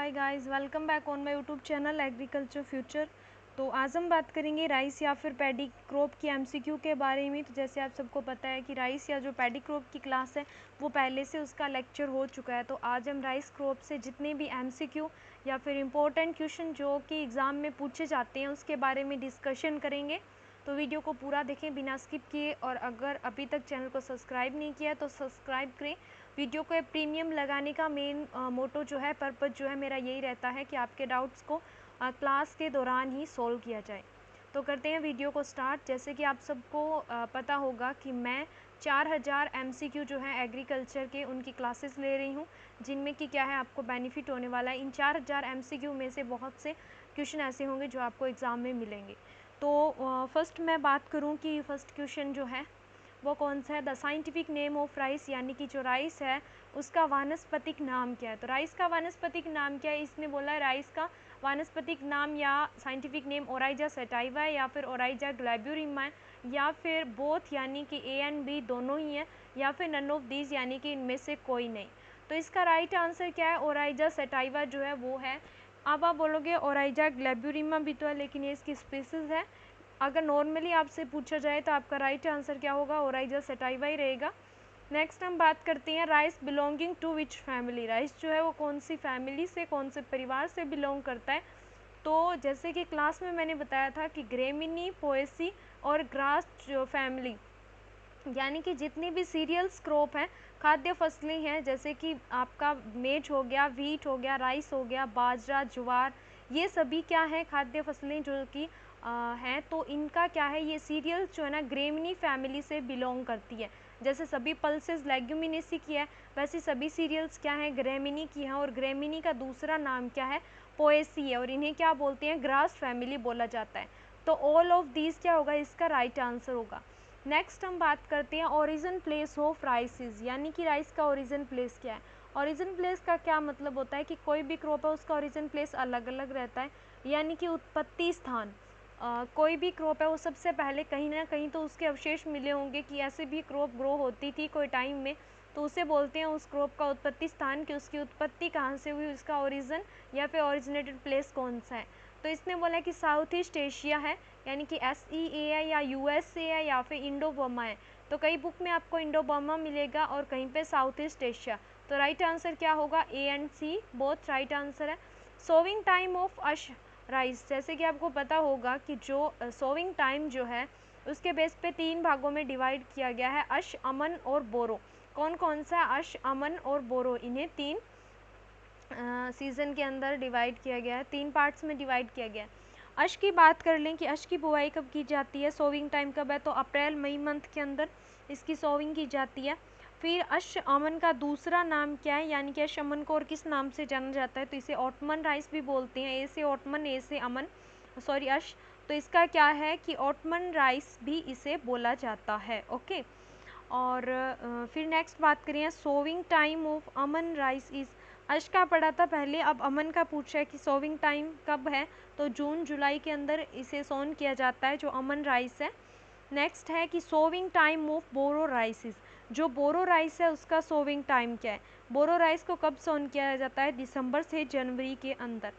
Hi guys, welcome back on my YouTube channel agriculture future. तो आज हम बात करेंगे राइस या फिर पैडी क्रॉप की एमसीक्यू के बारे में। तो जैसे आप सबको पता है कि राइस या जो पैडी क्रॉप की क्लास है वो पहले से उसका लेक्चर हो चुका है। तो आज हम राइस क्रॉप से जितने भी एमसीक्यू या फिर इम्पोर्टेंट क्वेश्चन जो कि एग्ज़ाम में पूछे जाते हैं उसके बारे में डिस्कशन करेंगे। तो वीडियो को पूरा देखें बिना स्किप किए, और अगर अभी तक चैनल को सब्सक्राइब नहीं किया तो सब्सक्राइब करें। वीडियो को प्रीमियम लगाने का मेन मोटो जो है, पर्पज़ जो है मेरा यही रहता है कि आपके डाउट्स को क्लास के दौरान ही सॉल्व किया जाए। तो करते हैं वीडियो को स्टार्ट। जैसे कि आप सबको पता होगा कि मैं 4000 एमसीक्यू जो है एग्रीकल्चर के उनकी क्लासेस ले रही हूँ, जिनमें कि क्या है आपको बेनिफिट होने वाला है। इन 4000 एमसीक्यू में से बहुत से क्वेश्चन ऐसे होंगे जो आपको एग्ज़ाम में मिलेंगे। तो फर्स्ट मैं बात करूँ कि फर्स्ट क्वेश्चन जो है वो कौन सा है। The scientific name of rice, यानी कि जो राइस है उसका वानस्पतिक नाम क्या है। तो राइस का वानस्पतिक नाम क्या है, इसने बोला है राइस का वानस्पतिक नाम या साइंटिफिक नेम ओराइजा सटाइवा है, या फिर ओराइजा ग्लैब्यूरिमा है, या फिर बोथ यानी कि ए एंड बी दोनों ही है, या फिर नन ऑफ दीज यानी कि इनमें से कोई नहीं। तो इसका राइट आंसर क्या है, ओराइजा सटाइवा जो है वो है। अब आप बोलोगे ओराइजा ग्लैब्यूरिमा भी तो है, लेकिन ये इसकी स्पीसीज है। अगर नॉर्मली आपसे पूछा जाए तो आपका राइट आंसर क्या होगा, ओराइजा सटाइवा ही रहेगा। नेक्स्ट हम बात करते हैं rice belonging to which family. Rice जो है वो कौन सी फैमिली से, कौन से परिवार से बिलोंग करता है। तो जैसे कि क्लास में मैंने बताया था कि ग्रेमिनी, पोएसी और ग्रास जो फैमिली, यानी कि जितनी भी सीरियल्स क्रॉप हैं, खाद्य फसलें हैं, जैसे कि आपका मेज हो गया, व्हीट हो गया, राइस हो गया, बाजरा, ज्वार, ये सभी क्या है खाद्य फसलें जो कि हैं। तो इनका क्या है, ये सीरियल्स जो है ना ग्रेमिनी फैमिली से बिलोंग करती है। जैसे सभी पल्सेस लेग्यूमिनेसी की है, वैसे सभी सीरियल्स क्या हैं ग्रेमिनी की हैं। और ग्रेमिनी का दूसरा नाम क्या है, पोएसी है, और इन्हें क्या बोलते हैं, ग्रास फैमिली बोला जाता है। तो ऑल ऑफ दीज क्या होगा, इसका राइट आंसर होगा। नेक्स्ट हम बात करते हैं ओरिजिन प्लेस ऑफ राइसिस, यानी कि राइस का ओरिजिन प्लेस क्या है। ओरिजिन प्लेस का क्या मतलब होता है कि कोई भी क्रॉप है उसका ओरिजिन प्लेस अलग अलग रहता है, यानी कि उत्पत्ति स्थान। कोई भी क्रॉप है वो सबसे पहले कहीं ना कहीं तो उसके अवशेष मिले होंगे कि ऐसे भी क्रॉप ग्रो होती थी कोई टाइम में, तो उसे बोलते हैं उस क्रॉप का उत्पत्ति स्थान, कि उसकी उत्पत्ति कहाँ से हुई, उसका ओरिजिन या फिर ओरिजिनेटेड प्लेस कौन सा है। तो इसने बोला कि साउथ ईस्ट एशिया है, यानी कि SEA है, या USA है, या फिर इंडो बर्मा है। तो कई बुक में आपको इंडो बर्मा मिलेगा और कहीं पे साउथ ईस्ट एशिया। तो राइट आंसर क्या होगा, A and C both right answer है। सोविंग टाइम ऑफ अश राइस, जैसे कि आपको पता होगा कि जो सोविंग टाइम जो है उसके बेस पे 3 भागों में डिवाइड किया गया है, अश, अमन और बोरो। कौन कौन सा, अश, अमन और बोरो, इन्हें 3 सीज़न के अंदर डिवाइड किया गया है, 3 पार्ट्स में डिवाइड किया गया है। अश की बात कर लें कि अश की बुआई कब की जाती है, सोविंग टाइम कब है, तो अप्रैल मई मंथ के अंदर इसकी सोविंग की जाती है। फिर अश अमन का दूसरा नाम क्या है, यानी कि अश अमन को और किस नाम से जाना जाता है, तो इसे ऑटमन राइस भी बोलते हैं। ए से ऑटमन, ए से अमन, सॉरी अश। तो इसका क्या है कि ऑटमन राइस भी इसे बोला जाता है। ओके। और फिर नेक्स्ट बात करें, sowing time of Aman rice is, अश का पढ़ा था पहले, अब अमन का पूछा है कि सोविंग टाइम कब है, तो जून जुलाई के अंदर इसे सोन किया जाता है, जो अमन राइस है। नेक्स्ट है कि sowing time of boro rices, जो बोरो राइस है उसका सोविंग टाइम क्या है। बोरो राइस को कब सोन किया जाता है, दिसंबर से जनवरी के अंदर,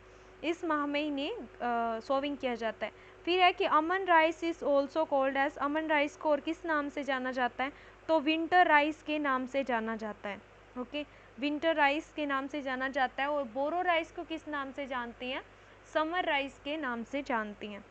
इस माह में इन्हें सोविंग किया जाता है। फिर है कि Aman rice is also called as, Aman rice को और किस नाम से जाना जाता है, तो विंटर राइस के नाम से जाना जाता है। ओके, विंटर राइस के नाम से जाना जाता है। और बोरो राइस को किस नाम से जानते हैं, समर राइस के नाम से जानते हैं,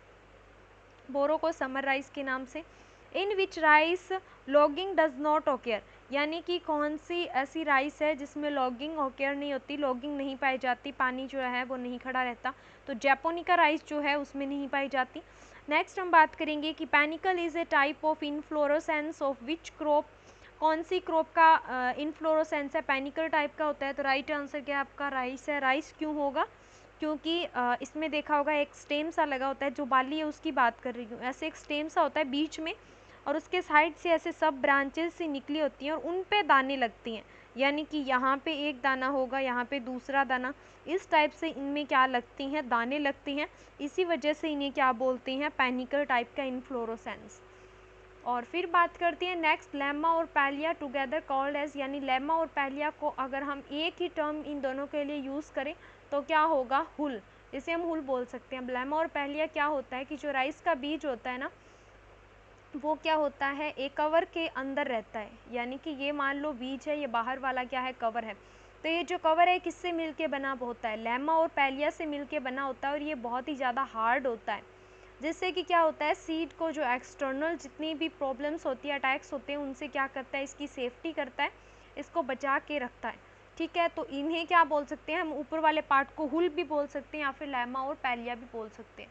बोरो को समर राइस के नाम से। In which rice lodging does not occur, यानी कि कौन सी ऐसी राइस है जिसमें लॉगिंग ओकेयर नहीं होती, लॉगिंग नहीं पाई जाती, पानी जो है वो नहीं खड़ा रहता, तो जैपोनिका राइस जो है उसमें नहीं पाई जाती। नेक्स्ट हम बात करेंगे कि panicle is a type of inflorescence of which crop, कौन सी क्रॉप का इनफ्लोरोसेंस है, पैनिकल टाइप का होता है। तो राइट आंसर क्या है आपका, राइस है। राइस क्यों होगा, क्योंकि इसमें देखा होगा एक स्टेम सा लगा होता है, जो बाली है उसकी बात कर रही हूँ, ऐसे एक स्टेम सा होता है बीच में, और उसके साइड से ऐसे सब ब्रांचेस से निकली होती हैं और उन पे दाने लगती हैं, यानी कि यहाँ पे एक दाना होगा, यहाँ पे दूसरा दाना, इस टाइप से इनमें क्या लगती हैं, दाने लगती हैं। इसी वजह से इन्हें क्या बोलते हैं, पैनिकल टाइप का इनफ्लोरोसेंस। और फिर बात करते हैं नेक्स्ट, लेमा और पैलिया टुगेदर कॉल्ड एज, यानी लेमा और पैलिया को अगर हम एक ही टर्म इन दोनों के लिए यूज़ करें तो क्या होगा, हुल, इसे हम हुल बोल सकते हैं। लेमा और पैलिया क्या होता है कि जो राइस का बीज होता है ना, वो क्या होता है, एक कवर के अंदर रहता है, यानी कि ये मान लो बीज है, ये बाहर वाला क्या है, कवर है। तो ये जो कवर है किससे मिलके बना होता है, लेमा और पैलिया से मिलके बना होता है, और ये बहुत ही ज़्यादा हार्ड होता है, जिससे कि क्या होता है, सीड को जो एक्सटर्नल जितनी भी प्रॉब्लम्स होती है, अटैक्स होते हैं, उनसे क्या करता है, इसकी सेफ्टी करता है, इसको बचा के रखता है। ठीक है, तो इन्हें क्या बोल सकते हैं हम, ऊपर वाले पार्ट को हुल भी बोल सकते हैं या फिर लेमा और पैलिया भी बोल सकते हैं।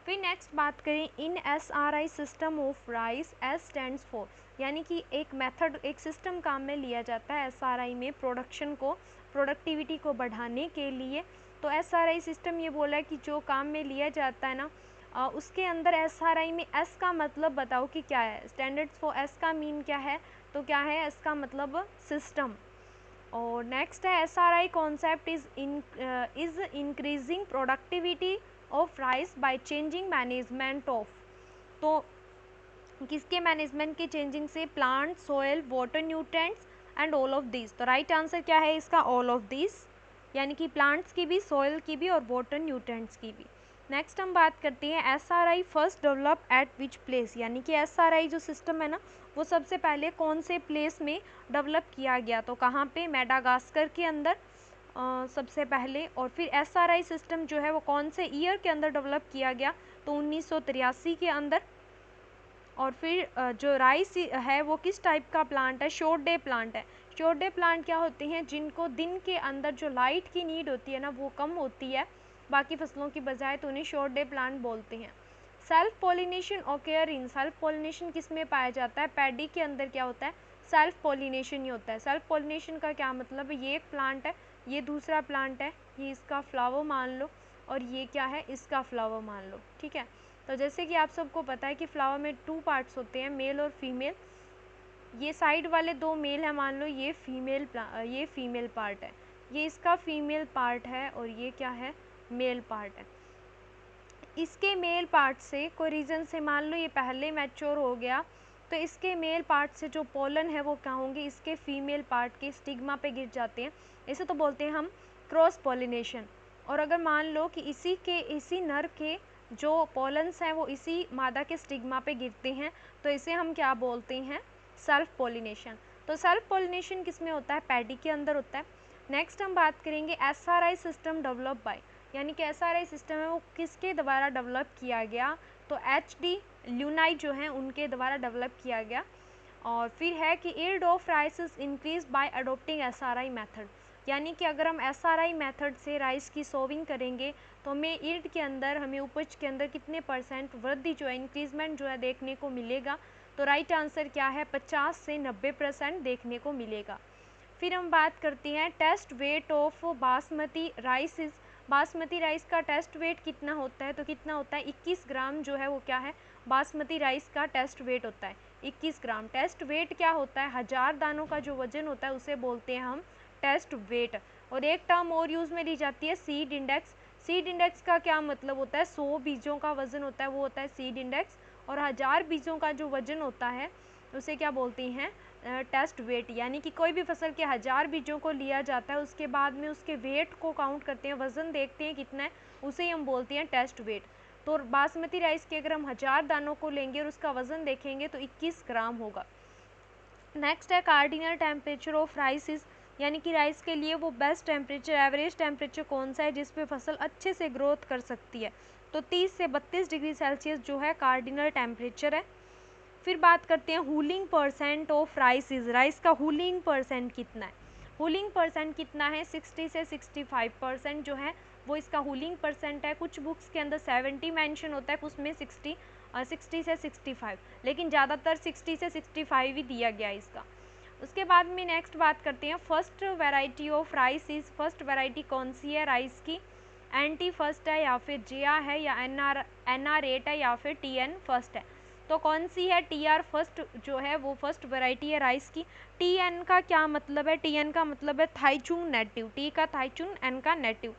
फिर नेक्स्ट बात करें, इन SRI system of rice, S stands for, यानी कि एक मेथड, एक सिस्टम काम में लिया जाता है SRI में प्रोडक्शन को, प्रोडक्टिविटी को बढ़ाने के लिए। तो SRI सिस्टम ये बोला है कि जो काम में लिया जाता है ना, उसके अंदर SRI में S का मतलब बताओ कि क्या है, स्टैंडर्ड्स फॉर S का मीन क्या है, तो क्या है S का मतलब सिस्टम। और नेक्स्ट है SRI concept is increasing productivity of rice by changing management of, तो किसके मैनेजमेंट की चेंजिंग से, plant, soil, water, nutrients and all of this. तो राइट आंसर क्या है इसका, ऑल ऑफ दिस, यानी कि प्लांट्स की भी, सोयल की भी और वाटर न्यूट्रिएंट्स की भी। नेक्स्ट हम बात करते हैं SRI first develop at which place, यानी कि SRI जो सिस्टम है ना, वो सबसे पहले कौन से प्लेस में डेवलप किया गया, तो कहाँ पे, मेडागास्कर के अंदर सबसे पहले। और फिर SRI सिस्टम जो है वो कौन से ईयर के अंदर डेवलप किया गया, तो 1983 के अंदर। और फिर जो राइस है वो किस टाइप का प्लांट है, शॉर्ट डे प्लांट है। शॉर्ट डे प्लांट क्या होते हैं, जिनको दिन के अंदर जो लाइट की नीड होती है ना, वो कम होती है बाकी फसलों की बजाय, तो उन्हें शॉर्ट डे प्लांट बोलते हैं। Self pollination occur in, self pollination किस में पाया जाता है, पैडी के अंदर क्या होता है, सेल्फ पॉलिनेशन ही होता है। सेल्फ पॉलिनेशन का क्या मतलब है, ये एक प्लांट है, ये दूसरा प्लांट है, ये इसका फ्लावर मान लो, और ये क्या है, इसका फ्लावर मान लो। ठीक है, तो जैसे कि आप सबको पता है कि फ्लावर में 2 पार्ट्स होते हैं, मेल और फीमेल। ये साइड वाले 2 मेल है मान लो, ये फीमेल पार्ट है, ये इसका फीमेल पार्ट है, और ये क्या है, मेल पार्ट है। इसके मेल पार्ट से कोई रीज़न से मान लो ये पहले मैच्योर हो गया, तो इसके मेल पार्ट से जो पोलन है वो क्या होंगे, इसके फीमेल पार्ट के स्टिग्मा पे गिर जाते हैं, इसे तो बोलते हैं हम क्रॉस पॉलिनेशन। और अगर मान लो कि इसी नर के जो पोलन्स हैं वो इसी मादा के स्टिग्मा पे गिरते हैं, तो इसे हम क्या बोलते हैं, सेल्फ पॉलिनेशन। तो सेल्फ पॉलिनेशन किस में होता है, पैडी के अंदर होता है। नेक्स्ट हम बात करेंगे SRI सिस्टम डेवलप बाय, यानी कि SRI सिस्टम है वो किसके द्वारा डेवलप किया गया, तो HD ल्यूनाई जो हैं उनके द्वारा डेवलप किया गया। और फिर है कि yield of rice is increase by adopting SRI method, यानी कि अगर हम SRI मेथड से राइस की सोविंग करेंगे तो हमें यील्ड के अंदर, हमें उपज के अंदर कितने % वृद्धि जो है, इंक्रीजमेंट जो है देखने को मिलेगा। तो राइट आंसर क्या है, 50 से 90% देखने को मिलेगा। फिर हम बात करते हैं test weight of basmati rice is, basmati rice का टेस्ट वेट कितना होता है, तो कितना होता है, 21 ग्राम जो है वो क्या है, बासमती राइस का टेस्ट वेट होता है 21 ग्राम। टेस्ट वेट क्या होता है, 1000 दानों का जो वजन होता है उसे बोलते हैं हम टेस्ट वेट। और एक टर्म और यूज़ में ली जाती है सीड इंडेक्स। सीड इंडेक्स का क्या मतलब होता है, 100 बीजों का वजन होता है वो होता है सीड इंडेक्स, और 1000 बीजों का जो वजन होता है उसे क्या बोलते हैं, टेस्ट वेट। यानी कि कोई भी फसल के 1000 बीजों को लिया जाता है, उसके बाद में उसके वेट को काउंट करते हैं, वज़न देखते हैं कितना है, उसे हम बोलते हैं टेस्ट वेट। तो बासमती राइस के अगर हम 1000 दानों को लेंगे और उसका वज़न देखेंगे तो 21 ग्राम होगा। नेक्स्ट है cardinal temperature of rice is, यानी कि राइस के लिए वो बेस्ट टेम्परेचर, एवरेज टेम्परेचर कौन सा है जिस पे फसल अच्छे से ग्रोथ कर सकती है, तो 30 से 32 डिग्री सेल्सियस जो है कार्डिनल टेम्परेचर है। फिर बात करते हैं हुलिंग % ऑफ राइस इज, राइस का हुलिंग % कितना है, हुलिंग % कितना है, 60 से 65% जो है वो इसका हुलिंग % है। कुछ बुक्स के अंदर 70 मेंशन होता है, कुछ में 60 से 65, लेकिन ज़्यादातर 60 से 65 ही दिया गया है इसका। उसके बाद में नेक्स्ट बात करते हैं first variety of rice is, first variety कौन सी है राइस की, NT फर्स्ट है या फिर JA है या NR8 है या फिर TN फर्स्ट है, तो कौन सी है, TR फर्स्ट जो है वो फर्स्ट वैरायटी है राइस की। TN का क्या मतलब है, TN का मतलब है थाईचुंग नेटिव, T का थाईचुंग, N का नेटिव।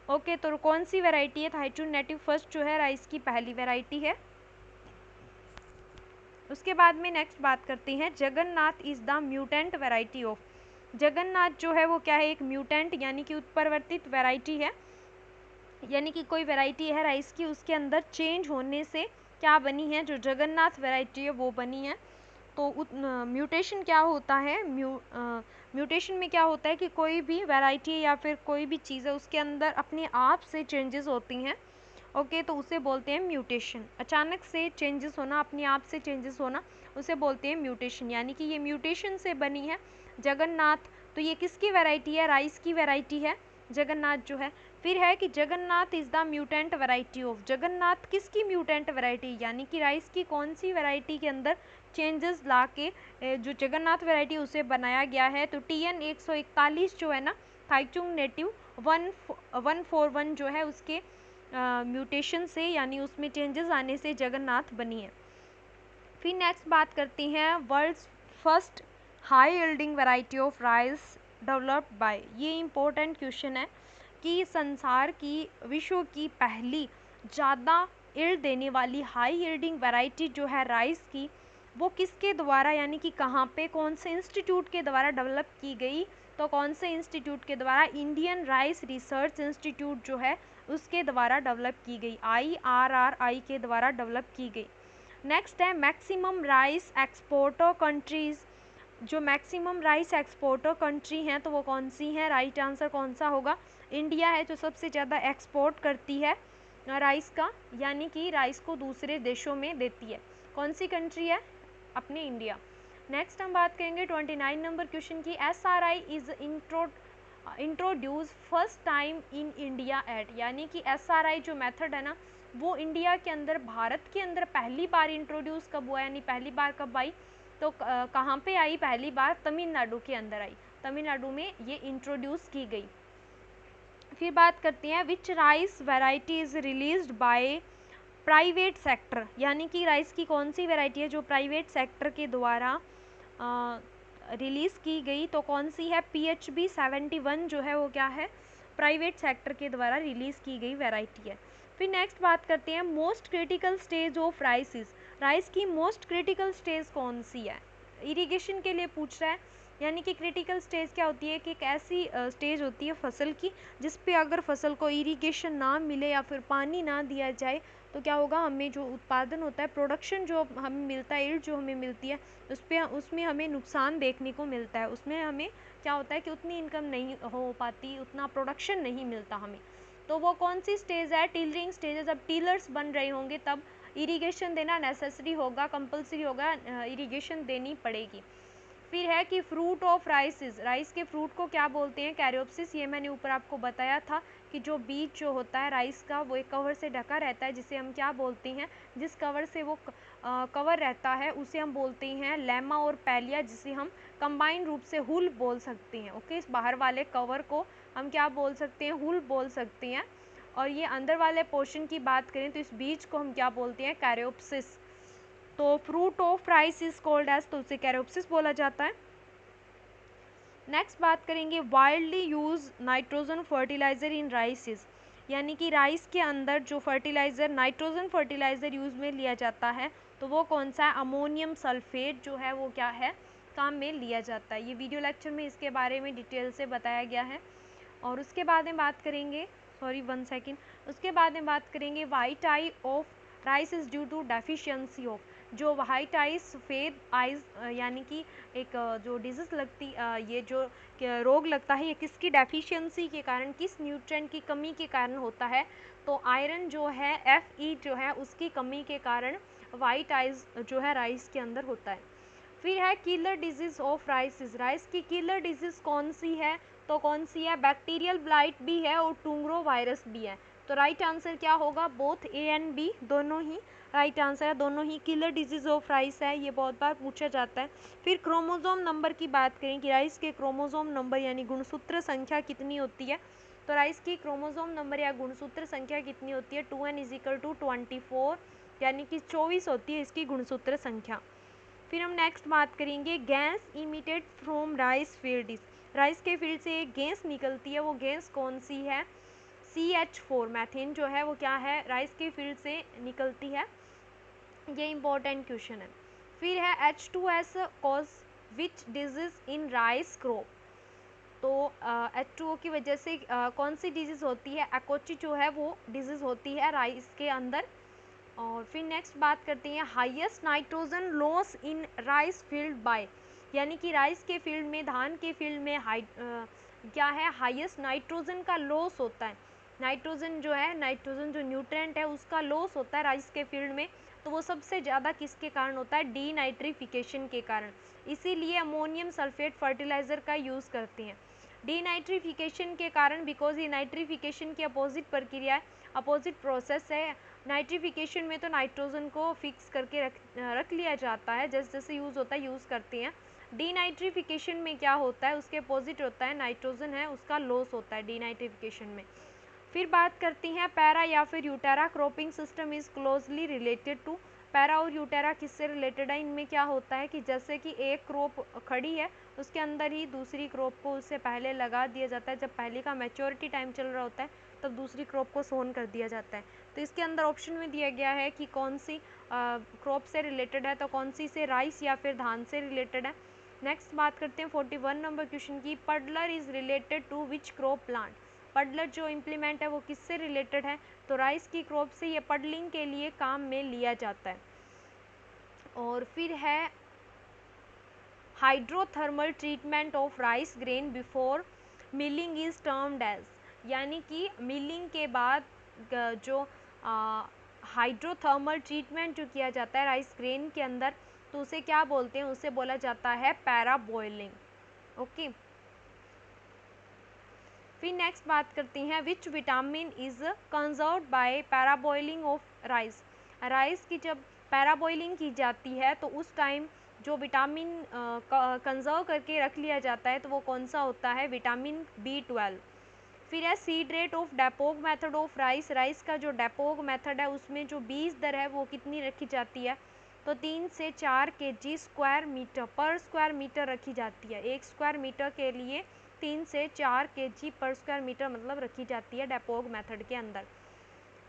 ओके, तो कौन सी वैरायटी है, थाईचुंग नेटिव फर्स्ट जो है राइस की पहली वैरायटी है। उसके बाद में नेक्स्ट बात करते हैं, Jagannath is the mutant variety of. Jagannath जो है वो क्या है, एक म्यूटेंट यानी कि उत्परिवर्तित वैरायटी है, यानी कि कोई वैरायटी है राइस की, उसके अंदर चेंज होने से क्या बनी है, जो जगन्नाथ वैरायटी है वो बनी है। तो म्यूटेशन क्या होता है, म्यूटेशन में क्या होता है कि कोई भी वैरायटी या फिर कोई भी चीज़ है उसके अंदर अपने आप से चेंजेस होती हैं, ओके, तो उसे बोलते हैं म्यूटेशन। अचानक से चेंजेस होना, अपने आप से चेंजेस होना, उसे बोलते हैं म्यूटेशन। यानी कि ये म्यूटेशन से बनी है जगन्नाथ। तो ये किसकी वैरायटी है, राइस की वैरायटी है जगन्नाथ जो है। फिर है कि Jagannath is the mutant variety of. Jagannath किसकी म्यूटेंट वैरायटी, यानी कि राइस की कौन सी वैरायटी के अंदर चेंजेस ला के जो जगन्नाथ वैरायटी उसे बनाया गया है। तो TN 141 जो है ना, थाईचुंग नेटिव 141 जो है उसके म्यूटेशन से, यानी उसमें चेंजेस आने से जगन्नाथ बनी है। फिर नेक्स्ट बात करते हैं, world's first high yielding variety of rice developed by. ये इम्पोर्टेंट क्वेश्चन है कि संसार की, विश्व की पहली ज़्यादा यील्ड देने वाली हाई यील्डिंग वैरायटी जो है राइस की, वो किसके द्वारा, यानी कि कहाँ पे, कौन से इंस्टीट्यूट के द्वारा डेवलप की गई। तो कौन से इंस्टीट्यूट के द्वारा, इंडियन राइस रिसर्च इंस्टीट्यूट जो है उसके द्वारा डेवलप की गई, IRRI के द्वारा डेवलप की गई। नेक्स्ट है मैक्सिमम राइस एक्सपोर्टर कंट्रीज़। जो मैक्सिमम राइस एक्सपोर्टर कंट्री हैं तो वो कौन सी हैं, राइट आंसर कौन सा होगा, इंडिया है जो सबसे ज़्यादा एक्सपोर्ट करती है राइस का, यानी कि राइस को दूसरे देशों में देती है। कौन सी कंट्री है, अपने इंडिया। नेक्स्ट हम बात करेंगे 29 नंबर क्वेश्चन की, SRI is introduce first time in India at. यानी कि SRI जो मेथड है ना, वो इंडिया के अंदर, भारत के अंदर पहली बार इंट्रोड्यूस कब हुआ, यानी पहली बार कब आई, तो कहाँ पे आई पहली बार, तमिलनाडु के अंदर आई, तमिलनाडु में ये इंट्रोड्यूस की गई। फिर बात करते हैं, which rice variety is released by private sector. यानी कि राइस की कौन सी वैरायटी है जो प्राइवेट सेक्टर के द्वारा रिलीज़ की गई, तो कौन सी है, PHB 71 जो है वो क्या है, प्राइवेट सेक्टर के द्वारा रिलीज़ की गई वैरायटी है। फिर नेक्स्ट बात करते हैं, most critical stage of rice. Rice की मोस्ट क्रिटिकल स्टेज कौन सी है, इरिगेशन के लिए पूछ रहा है। यानी कि क्रिटिकल स्टेज क्या होती है कि एक ऐसी स्टेज होती है फसल की जिस पे अगर फसल को इरिगेशन ना मिले या फिर पानी ना दिया जाए तो क्या होगा, हमें जो उत्पादन होता है, प्रोडक्शन जो हमें मिलता है, यील्ड जो हमें मिलती है, उसमें हमें नुकसान देखने को मिलता है। उसमें हमें क्या होता है कि उतनी इनकम नहीं हो पाती, उतना प्रोडक्शन नहीं मिलता हमें। तो वो कौन सी स्टेज है, टिलरिंग स्टेज है। जब टिलर्स बन रहे होंगे तब इरिगेशन देना नेसेसरी होगा, कंपलसरी होगा, इरिगेशन देनी पड़ेगी। फिर है कि फ्रूट ऑफ राइसिस, राइस के फ्रूट को क्या बोलते हैं, कैरियोप्सिस। ये मैंने ऊपर आपको बताया था कि जो बीज जो होता है राइस का वो एक कवर से ढका रहता है, जिसे हम क्या बोलते हैं, जिस कवर से वो कवर रहता है उसे हम बोलते हैं लेमा और पैलिया, जिसे हम कंबाइंड रूप से हुल बोल सकते हैं। ओके, इस बाहर वाले कवर को हम क्या बोल सकते हैं, हुल बोल सकते हैं। और ये अंदर वाले पोर्शन की बात करें तो इस बीज को हम क्या बोलते हैं, कैरियोप्सिस। तो fruit of rice is called as, तो उसे कैरियोप्सिस बोला जाता है। नेक्स्ट बात करेंगे, wildly use nitrogen fertiliser in rice. यानी कि राइस के अंदर जो फर्टिलाइज़र, नाइट्रोजन फर्टिलाइज़र यूज़ में लिया जाता है तो वो कौन सा है, अमोनियम सल्फेट जो है वो क्या है, काम में लिया जाता है। ये वीडियो लेक्चर में इसके बारे में डिटेल से बताया गया है। और उसके बाद में बात करेंगे, सॉरी 1 सेकेंड, उसके बाद में बात करेंगे white eye of rice is due to deficiency of. जो वाइट आई, सफ़ेद आइज, यानी कि एक जो डिजीज़ लगती, ये जो रोग लगता है, ये किसकी डेफिशिएंसी के कारण, किस न्यूट्रिएंट की कमी के कारण होता है, तो आयरन जो है, Fe जो है उसकी कमी के कारण वाइट आइज जो है राइस के अंदर होता है। फिर है killer disease of rice. Rice की किलर डिजीज़ कौन सी है, तो कौन सी है, बैक्टीरियल ब्लाइट भी है और टुंग्रो वायरस भी है। तो राइट आंसर क्या होगा, बोथ A एंड B दोनों ही राइट आंसर है, दोनों ही किलर डिजीज़ ऑफ राइस है। ये बहुत बार पूछा जाता है। फिर क्रोमोसोम नंबर की बात करें कि राइस के क्रोमोसोम नंबर यानी गुणसूत्र संख्या कितनी होती है, तो राइस की क्रोमोसोम नंबर या गुणसूत्र संख्या कितनी होती है, 2n = 24, यानी कि 24 होती है इसकी गुणसूत्र संख्या। फिर हम नेक्स्ट बात करेंगे, gas emitted from rice field. Rice के फील्ड से एक गैस निकलती है, वो गैस कौन सी है, CH4 मैथेन जो है वो क्या है, राइस के फील्ड से निकलती है। ये इम्पोर्टेंट क्वेश्चन है। फिर है H2S cause which disease in rice crop. तो H2O की वजह से कौन सी डिजीज़ होती है, एकोची जो है वो डिजीज़ होती है राइस के अंदर। और फिर नेक्स्ट बात करते हैं highest nitrogen loss in rice field by, यानी कि राइस के फील्ड में, धान के फील्ड में क्या है, हाईएस्ट नाइट्रोजन का लॉस होता है। नाइट्रोजन जो है, नाइट्रोजन जो न्यूट्रेंट है उसका लॉस होता है राइस के फील्ड में, तो वो सबसे ज़्यादा किसके कारण होता है, डीनाइट्रिफिकेशन के कारण। इसीलिए अमोनियम सल्फेट फर्टिलाइज़र का यूज़ करते हैं डीनाइट्रिफिकेशन के कारण, बिकॉज ये नाइट्रिफिकेशन की अपोजिट प्रक्रिया है, अपोजिट प्रोसेस है। नाइट्रिफिकेशन में तो नाइट्रोजन को फिक्स करके रख लिया जाता है, जैसे जैसे यूज़ होता है यूज़ करते हैं। डीनाइट्रिफिकेशन में क्या होता है, उसके अपोजिट होता है, नाइट्रोजन है उसका लॉस होता है डीनाइट्रिफिकेशन में। फिर बात करती हैं पैरा या फिर utera cropping system is closely related to. Paira और यूटेरा किससे रिलेटेड है, इनमें क्या होता है कि जैसे कि एक क्रॉप खड़ी है उसके अंदर ही दूसरी क्रॉप को उससे पहले लगा दिया जाता है, जब पहले का मैच्योरिटी टाइम चल रहा होता है तब दूसरी क्रॉप को सोन कर दिया जाता है। तो इसके अंदर ऑप्शन में दिया गया है कि कौन सी क्रॉप से रिलेटेड है, तो कौन सी से, राइस या फिर धान से रिलेटेड है। नेक्स्ट बात करते हैं 41 नंबर क्वेश्चन की, puddler is related to which crop plant. Puddler जो इम्प्लीमेंट है वो किससे रिलेटेड है, तो राइस की क्रॉप से ये पडलिंग के लिए काम में लिया जाता है। और फिर है hydrothermal treatment of rice grain before milling is termed as, यानी कि मिलिंग के बाद जो हाइड्रोथर्मल ट्रीटमेंट जो किया जाता है राइस ग्रेन के अंदर, तो उसे क्या बोलते हैं, उसे बोला जाता है पैरा बॉइलिंग। ओके, फिर नेक्स्ट बात करते हैं which vitamin is conserved by parboiling of rice. Rice की जब पैराबॉइलिंग की जाती है तो उस टाइम जो विटामिन कंजर्व करके रख लिया जाता है तो वो कौन सा होता है, विटामिन B12। फिर है seed rate of डेपोग method of rice. Rice का जो डेपोग मेथड है उसमें जो बीज दर है वो कितनी रखी जाती है, तो 3 से 4 kg स्क्वायर मीटर पर स्क्वायर मीटर रखी जाती है। एक स्क्वायर मीटर के लिए 3 से 4 kg पर स्क्वायर मीटर मतलब रखी जाती है डेपोग मेथड के अंदर।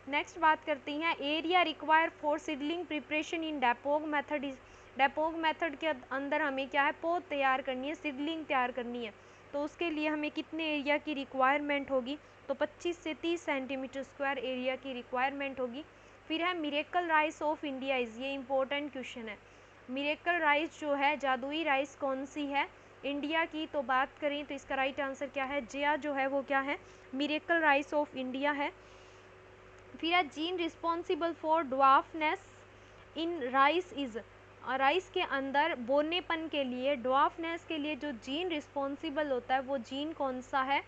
नेक्स्ट बात करते हैं area require for seedling preparation in डेपोग method is. डेपोग method के अंदर हमें क्या है, पौध तैयार करनी है, सीडलिंग तैयार करनी है, तो उसके लिए हमें कितने एरिया की रिक्वायरमेंट होगी, तो 25 से 30 सेंटीमीटर स्क्वायर एरिया की रिक्वायरमेंट होगी। फिर है miracle rice of India is, ये इंपॉर्टेंट क्वेश्चन है। मिरेकल राइस जो है, जादुई राइस कौन सी है इंडिया की, तो बात करें तो इसका राइट आंसर क्या है, जिया जो है वो क्या है, मिरेकल राइस ऑफ इंडिया है। फिर है gene responsible for dwarfness in rice is. Rice के अंदर बोनेपन के लिए, ड्वार्फनेस के लिए जो जीन रिस्पॉन्सिबल होता है वो जीन कौन सा है,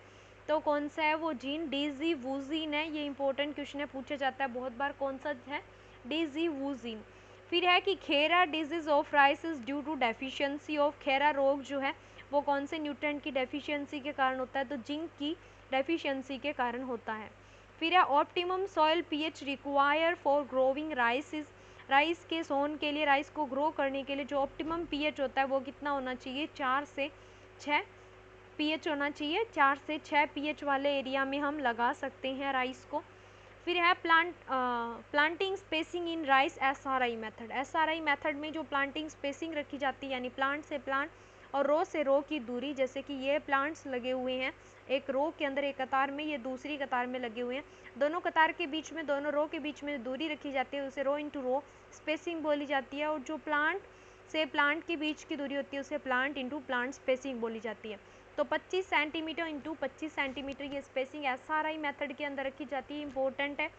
तो कौन सा है वो जीन, डीजी वूजीन है। ये इंपॉर्टेंट क्वेश्चन है, पूछा जाता है बहुत बार, कौन सा है, डीजी वूजीन। फिर है कि khaira disease of rice is due to deficiency of, khaira रोग जो है वो कौन से न्यूट्रेंट की डेफिशिएंसी के कारण होता है, तो जिंक की डेफिशिएंसी के कारण होता है। फिर है optimum soil pH require for growing rice is. Rice के सोन के लिए, राइस को ग्रो करने के लिए जो ऑप्टिमम पीएच होता है वो कितना होना चाहिए, 4 से 6 पीएच होना चाहिए। 4 से 6 पीएच वाले एरिया में हम लगा सकते हैं राइस को। फिर है planting spacing in rice SRI method. SRI method में जो प्लांटिंग स्पेसिंग रखी जाती है, यानी प्लांट से प्लांट और रो से रो की दूरी, जैसे कि ये प्लांट्स लगे हुए हैं एक रो के अंदर, एक कतार में, ये दूसरी कतार में लगे हुए हैं, दोनों कतार के बीच में, दोनों रो के बीच में दूरी रखी जाती है, उसे रो इंटू रो स्पेसिंग बोली जाती है। और जो प्लांट से प्लांट के बीच की दूरी होती है उसे प्लांट इंटू प्लांट स्पेसिंग बोली जाती है। तो 25 सेंटीमीटर इंटू 25 सेंटीमीटर ये स्पेसिंग SRI मेथड के अंदर रखी जाती है, इंपॉर्टेंट है।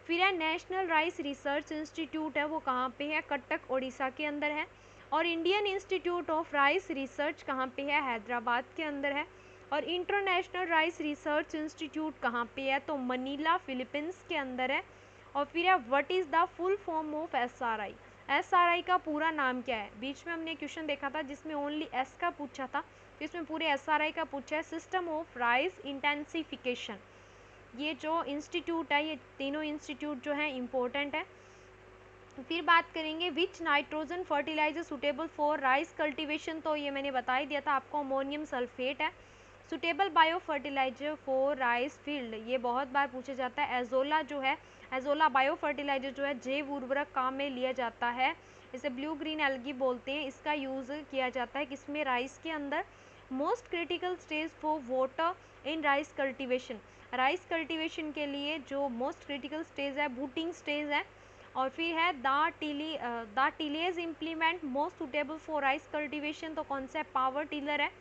फिर है नेशनल राइस रिसर्च इंस्टीट्यूट है, वो कहाँ पे है, कटक उड़ीसा के अंदर है। और Indian institute of rice research कहाँ पे है, हैदराबाद के अंदर है। और इंटरनेशनल राइस रिसर्च इंस्टीट्यूट कहाँ पे है, तो मनीला फिलीपींस के अंदर है। और फिर है what is the full form of SRI। SRI का पूरा नाम क्या है, बीच में हमने क्वेश्चन देखा था जिसमें ओनली S का पूछा था, तो इसमें पूरे SRI का पूछा है, सिस्टम ऑफ राइस इंटेंसिफिकेशन। ये जो इंस्टीट्यूट है, ये तीनों इंस्टीट्यूट जो है इम्पोर्टेंट है। फिर बात करेंगे which nitrogen fertiliser suitable for rice cultivation, तो ये मैंने बता ही दिया था आपको, अमोनियम सल्फेट है suitable bio fertiliser for rice field, ये बहुत बार पूछा जाता है। एजोला जो है, एजोला बायो फर्टिलाइजर जो है जैव उर्वरक काम में लिया जाता है, इसे ब्लू ग्रीन एल्गी बोलते हैं। इसका यूज़ किया जाता है किसमें, राइस के अंदर। Most critical stage for water in rice cultivation, rice cultivation के लिए जो मोस्ट क्रिटिकल स्टेज है बूटिंग स्टेज है। और फिर है the tillage implement most suitable for rice cultivation, तो कौन सा है, पावर टिलर है।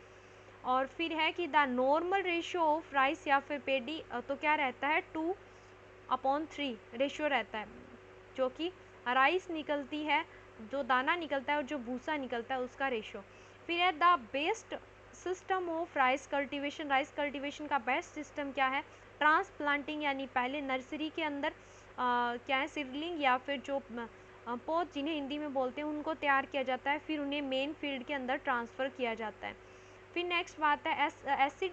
और फिर है कि the normal ratio of rice या फिर पेडी, तो क्या रहता है 2/3 रेशियो रहता है, जो कि राइस निकलती है, जो दाना निकलता है और जो भूसा निकलता है उसका रेशियो। फिर है the best system of rice cultivation, rice cultivation का बेस्ट सिस्टम क्या है, ट्रांसप्लांटिंग, यानी पहले नर्सरी के अंदर क्या है, सीडलिंग या फिर जो पौध जिन्हें हिंदी में बोलते हैं उनको तैयार किया जाता है, फिर उन्हें मेन फील्ड के अंदर ट्रांसफ़र किया जाता है। फिर नेक्स्ट बात है एसिड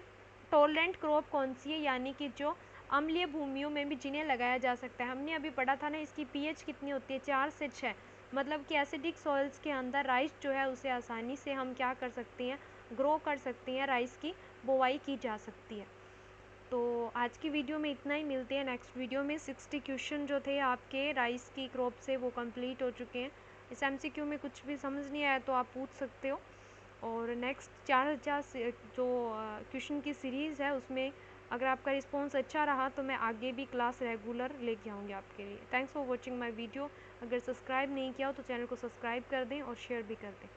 टॉलरेंट क्रॉप कौन सी है, यानी कि जो अम्लीय भूमियों में भी जिन्हें लगाया जा सकता है। हमने अभी पढ़ा था ना, इसकी पीएच कितनी होती है, 4 से 6, मतलब कि एसिडिक सॉइल्स के अंदर राइस जो है उसे आसानी से हम क्या कर सकते हैं, ग्रो कर सकते हैं, राइस की बुवाई की जा सकती है। तो आज की वीडियो में इतना ही, मिलते हैं नेक्स्ट वीडियो में। 60 क्वेश्चन जो थे आपके राइस की क्रॉप से वो कंप्लीट हो चुके हैं। इस एमसीक्यू में कुछ भी समझ नहीं आया तो आप पूछ सकते हो। और नेक्स्ट 4000 से जो क्वेश्चन की सीरीज़ है उसमें अगर आपका रिस्पॉन्स अच्छा रहा तो मैं आगे भी क्लास रेगुलर लेके आऊँगी आपके लिए। Thanks for watching my video. अगर सब्सक्राइब नहीं किया हो तो चैनल को सब्सक्राइब कर दें और शेयर भी कर दें।